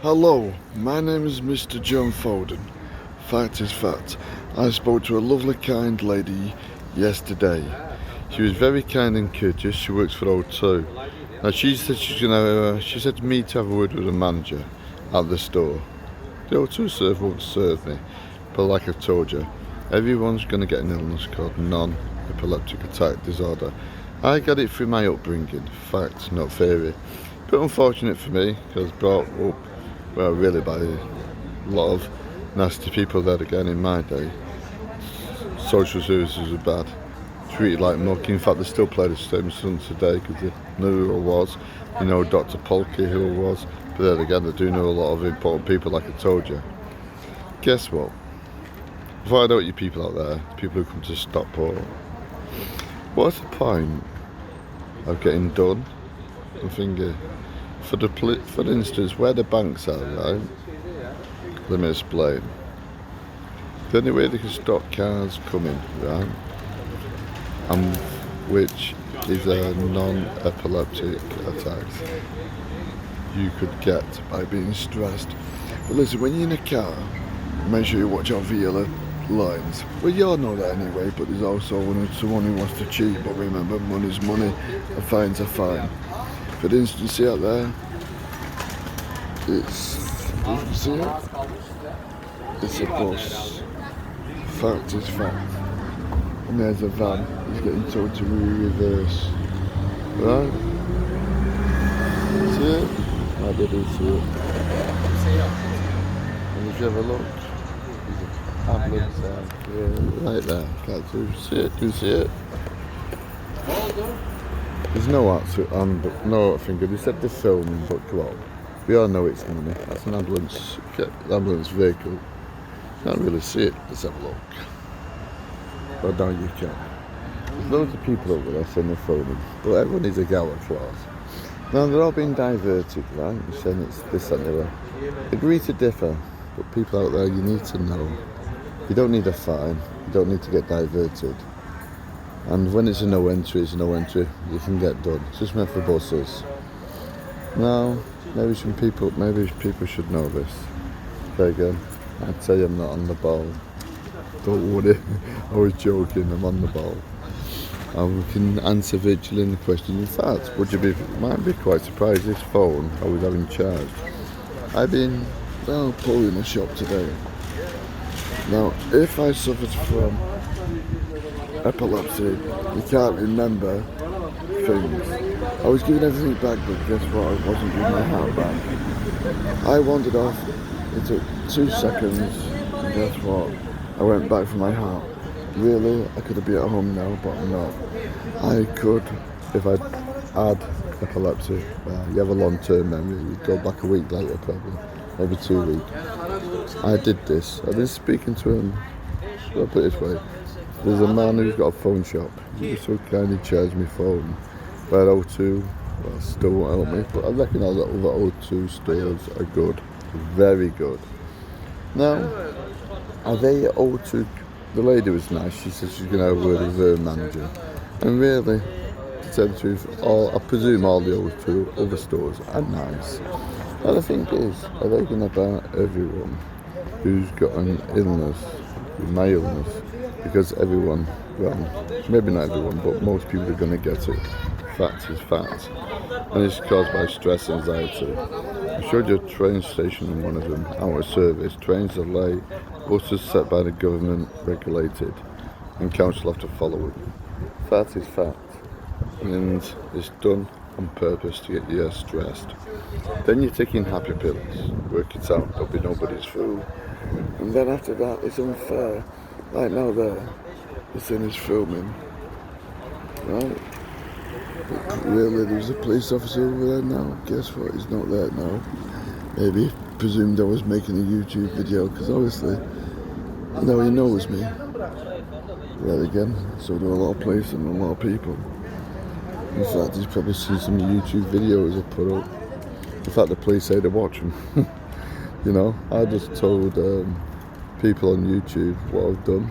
Hello, my name is Mr. John Foden. Fact is fact. I spoke to a lovely, kind lady yesterday. She was very kind and courteous. She works for O2. Now she said she said to me to have a word with the manager at the store. The O2 server won't serve me, but like I've told you, everyone's gonna get an illness called non-epileptic attack disorder. I got it through my upbringing. Fact, not theory. But unfortunate for me, because brought up really by a lot of nasty people there again in my day. Social services were bad, treated like muck. In fact, they still play the same song today because they knew who I was. You know Dr. Polky, who I was. But then again, they do know a lot of important people, like I told you. Guess what? Before I know you people out there, people who come to Stockport, what's the point of getting done? I'm thinking, for instance, where the banks are, right? Let me explain. The only way they can stop cars coming, right, and which is a non-epileptic attack, you could get by being stressed. But listen, when you're in a car, make sure you watch out for yellow lines. Well, you all know that anyway, but there's also someone who wants to cheat. But remember, money's money, a fine's a fine. For instance, see out there, you see it? It's a bus. Fact is fact. And there's a van. He's getting told to reverse. Right? See it? I didn't see it. And if you have a look, there's an ambulance there. Right there. Can't you see it? Do you see it? There's no finger. They said they're filming, but come on. We all know it's money. That's an ambulance vehicle. Can't really see it. Let's have a look. But now you can. There's loads of people over there saying they're filming, but everyone needs a gala class. Now they're all being diverted, right? You're saying it's this and the other. Agree to differ, but people out there, you need to know. You don't need a fine. You don't need to get diverted. And when it's a no entry, it's a no entry. You can get done. It's just meant for buses. Now, maybe people should know this. Okay, again, I'd say I'm not on the ball. Don't worry, I was joking. I'm on the ball. And we can answer virtually any question. In fact, might be quite surprised. This phone I was having charged. I've been pulling a shop today. Now, if I suffered from epilepsy, you can't remember things. I was giving everything back, but guess what? I wasn't giving my heart back. I wandered off. It took 2 seconds, and guess what? I went back for my heart. Really, I could have been at home now, but I'm not. I could, if I had epilepsy. You have a long-term memory. You go back a week later, probably, maybe 2 weeks. I did this. I've been speaking to him. I'll put it this way. There's a man who's got a phone shop. He was so kind, he charged me phone. But O2, still won't help me. But I reckon all the other O2 stores are good. Very good. Now, are they O2? The lady was nice. She said she's going to have a word with her manager. And really, to tell the truth, I presume all the O2 other stores are nice. And the thing is, are they going to ban everyone who's got an illness, my illness? Because everyone, maybe not everyone, but most people are going to get it. Fact is fact. And it's caused by stress and anxiety. I showed you a train station in one of them, out of service. Trains are late, buses set by the government, regulated, and council have to follow it. Fact is fact. And it's done on purpose to get you stressed. Then you're taking happy pills, work it out, there'll be nobody's fool. And then after that, it's unfair. Right now they're saying he's filming. Right? Really, there's a police officer over there now. Guess what? He's not there now. Maybe he presumed I was making a YouTube video, because obviously, he knows me. Well, again, so do a lot of places and a lot of people. In fact, he's probably seen some YouTube videos I put up. In fact, the police say to watch him. I just told people on YouTube what I've done.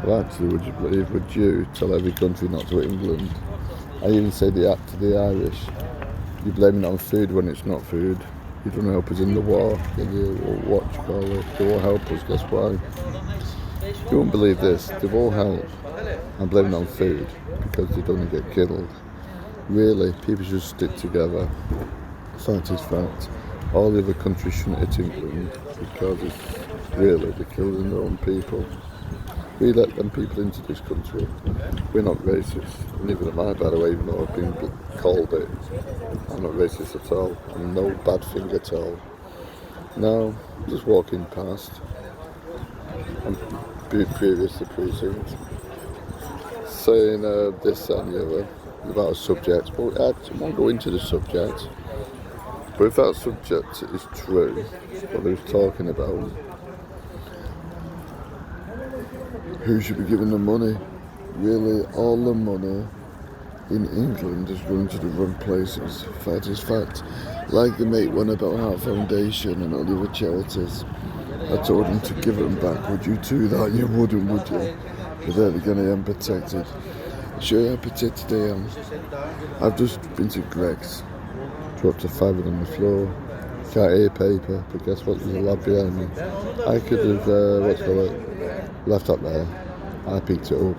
Well, actually, would you tell every country not to England? I even say the act to the Irish. You're blaming it on food when it's not food. You don't help us in the war. What you call it? They won't help us. Guess why? You won't believe this. They won't help. I'm blaming it on food because they don't get killed. Really, people should stick together. Fact is fact. All the other countries shouldn't hit England because it's really they're killing their own people. We let them people into this country. We're not racist. Neither am I, by the way, even though I've been called it. I'm not racist at all. I'm no bad thing at all. No, just walking past. I'm previous to precinct. Saying this and the other about a subject. But I won't go into the subject. But if that subject is true, what they was talking about, who should be given the money? Really, all the money in England is going to the wrong places. Fact is fact. Like they make one about Heart Foundation and all the other charities. I told them to give them back. Would you do that? You wouldn't, would you? But then again, I am protected. Sure, I'm protected I am. I've just been to Greg's. Dropped a fiver on the floor. Can't hear paper, but guess what? There's a lad behind me. I could have, left up there. I picked it up.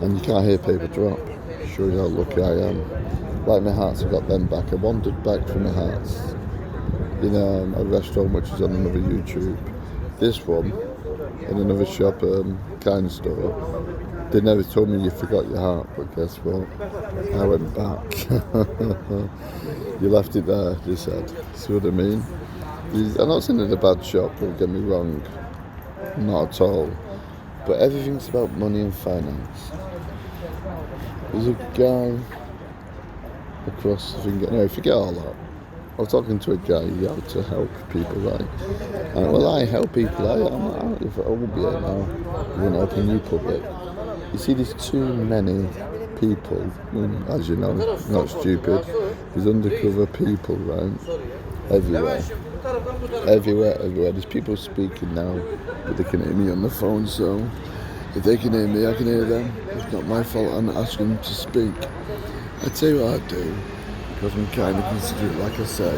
And you can't hear paper drop. Shows you how lucky I am. Like my hearts, I got them back. I wandered back from my hearts in a restaurant which is on another YouTube. This one, in another shop, kind store. They never told me you forgot your heart, but guess what? I went back. You left it there, they said. See what I mean? I'm not saying it's a bad shop, don't get me wrong. Not at all. But everything's about money and finance. There's a guy across the thing. No, forget all that. I was talking to a guy how to help people, right? Well, I help people. I won't be here now. I won't helping you public. You see, there's too many people, as you know, not stupid. There's undercover people, right? Everywhere. There's people speaking now, but they can hear me on the phone, so if they can hear me, I can hear them. It's not my fault I'm asking them to speak. I tell you what I do, because I'm kind of considerate, like I say.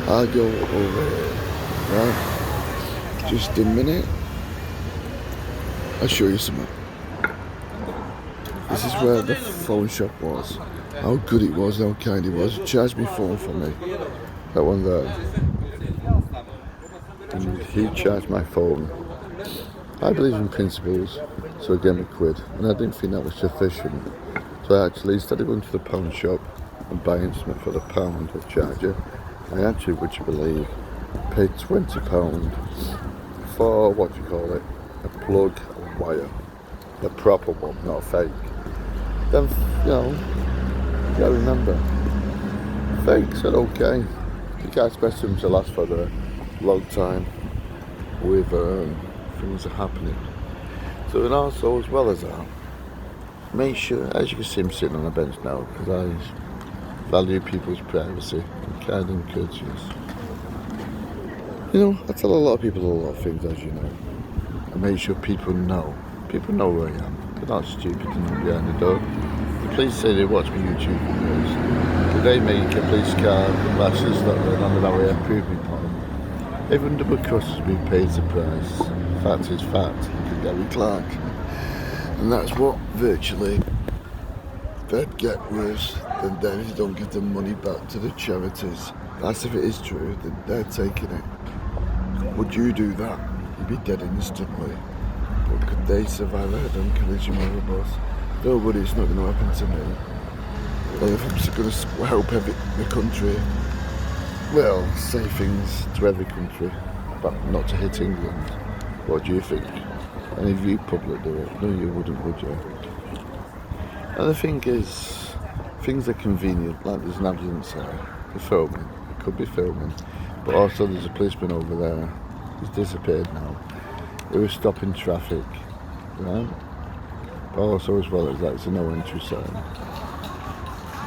I go over here, right? Just a minute. I'll show you something. This is where the phone shop was. How good it was, how kind it was. He charged me phone for me. That one there. And he charged my phone. I believe in principles, so he gave me £1. And I didn't think that was sufficient. So actually, instead of going to the pound shop and buying something for the pound of charger, I actually, would you believe, paid £20 for, what do you call it, a plug and wire. The proper one, not a fake. Then, you know, you gotta remember, fakes are okay. You can't expect them to last for a long time with things are happening. So, and also, as well as that, make sure, as you can see, I'm sitting on a bench now because I value people's privacy. I'm kind and courteous. You know, I tell a lot of people a lot of things, as you know. I make sure people know. People know who I am. They're not stupid and behind the door. The police say they watch my YouTube videos. But they make a police car and lashes that run on that way and prove me point. Every double cross has been paid the price. Fact is fact. Look at Gary Clark. And that's what virtually they'd get worse than them if you don't give the money back to the charities. That's if it is true, then they're taking it. Would you do that? You'd be dead instantly. But could they survive a head-on collision with a bus? Nobody, it's not going to happen to me. Well, if I'm going to help the country, well, say things to every country, but not to hit England. What do you think? And if you public do it, no, you wouldn't, would you? And the thing is, things are convenient, like there's an ambulance there, they're filming, it could be filming, but also there's a policeman over there, he's disappeared now. It was stopping traffic, right? But also, as well as that, it's a no entry sign.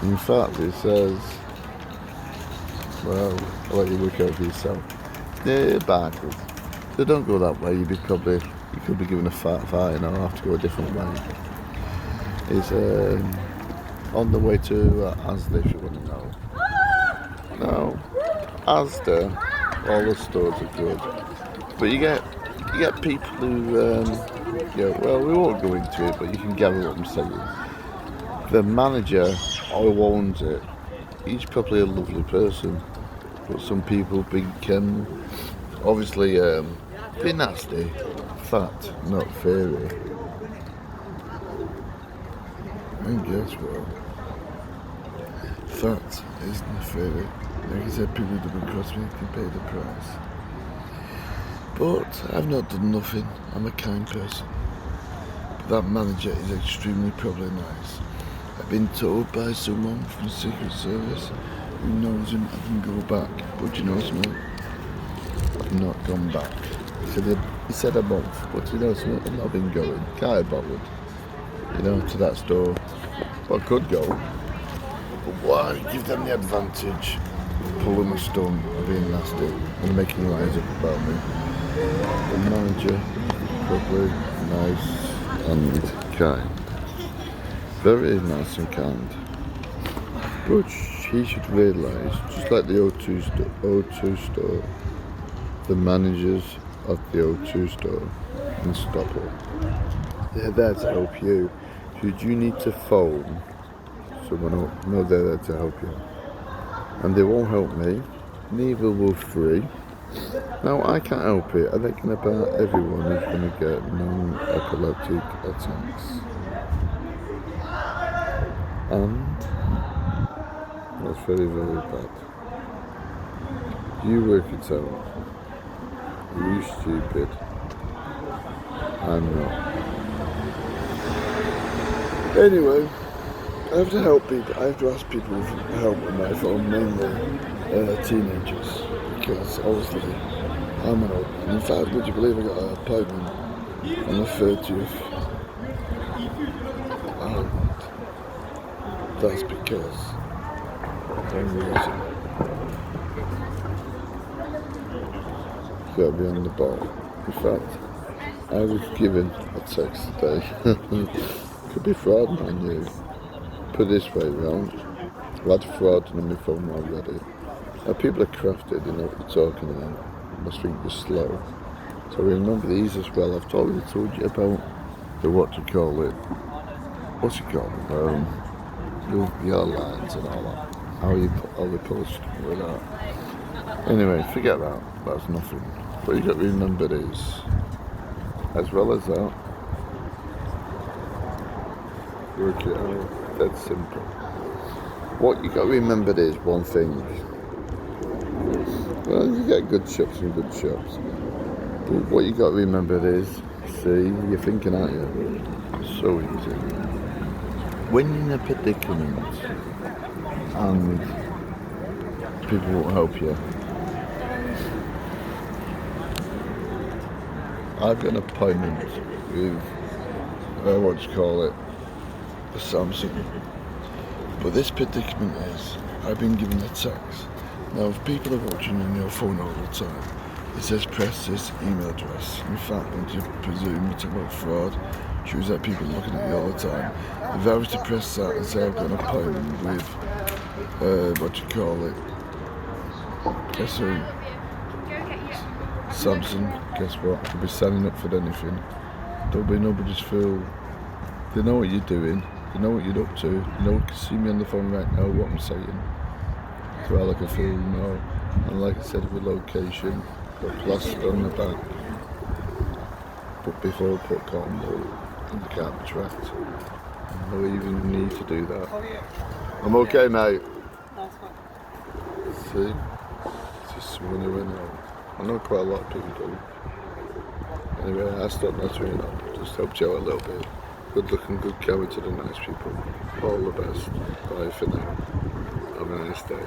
In fact, it says, well, I'll let you look out for yourself. Yeah, backwards. So don't go that way, you could be given a fine or have to go a different way. It's on the way to Ansley, if you want to know. No, Asda, all the stores are good, but you get people who, well, we won't go into it, but you can gather what I'm saying. The manager who owns it, he's probably a lovely person, but some people think, obviously, be nasty, fat, not fairy. And guess what? Fat isn't fairy. Like I said, people who double cross me can pay the price. But I've not done nothing. I'm a kind person. But that manager is extremely probably nice. I've been told by someone from the Secret Service who knows him I can go back. But you know something? I've not gone back. He said a month, but you know something? I've not been going. Can't be bothered. To that store. Well, I could go. But why give them the advantage of pulling my stump and being nasty and making lies up about me? The manager is probably nice and kind. Very nice and kind. But he should realise, just like the O2 store, the managers of the O2 store in Stockport, they're there to help you. Should you need to phone someone up, no, they're there to help you. And they won't help me, neither will free. Now, I can't help it. I reckon about everyone is going to get non-epileptic attacks. And that's very, very bad. You work it out. Are you stupid? I'm not. Anyway, I have to help people. I have to ask people for help with my phone, mainly teenagers, because obviously I'm an old man. In fact, would you believe I got an appointment on the 30th? And that's because I'm reason. Got to be on the ball. In fact, I was given a text today. Could be fraud, man, you. Put it this way round. I've had fraud on my phone already. Now, people are crafted, they know what they're talking about. Must think you're slow. So remember these as well. I've already told you about the what's it called? Your lines and all that. How you post with that. Anyway, forget that. That's nothing. What you got to remember is, as well as that, work it out. That's simple. What you got to remember is one thing. Well, you get good shops and good shops. But what you got to remember is, see, you're thinking, aren't you? So easy. When you're in a predicament and people won't help you, I've got an appointment with, the Samsung. But this predicament is, I've been given a text. Now, if people are watching on your phone all the time, it says press this email address. In fact, would you presume it's about fraud? Shows that people looking at you all the time. If I was to press that and say I've got an appointment with, guess who? Samsung, guess what? You'll be signing up for anything. Don't be nobody's fool. They know what you're doing. They know what you're up to. You can see me on the phone right now, what I'm saying. Do I look a fool? No. And like I said, with location, got plastered on the back. But before I put cotton wool, and you can't be tracked. No even need to do that. I'm okay, mate. See? It's just when you went out. I know quite a lot of people do. Anyway, I stopped messing up. Just helped you out a little bit. Good looking, good character, and nice people. All the best. Bye for now. Have a nice day.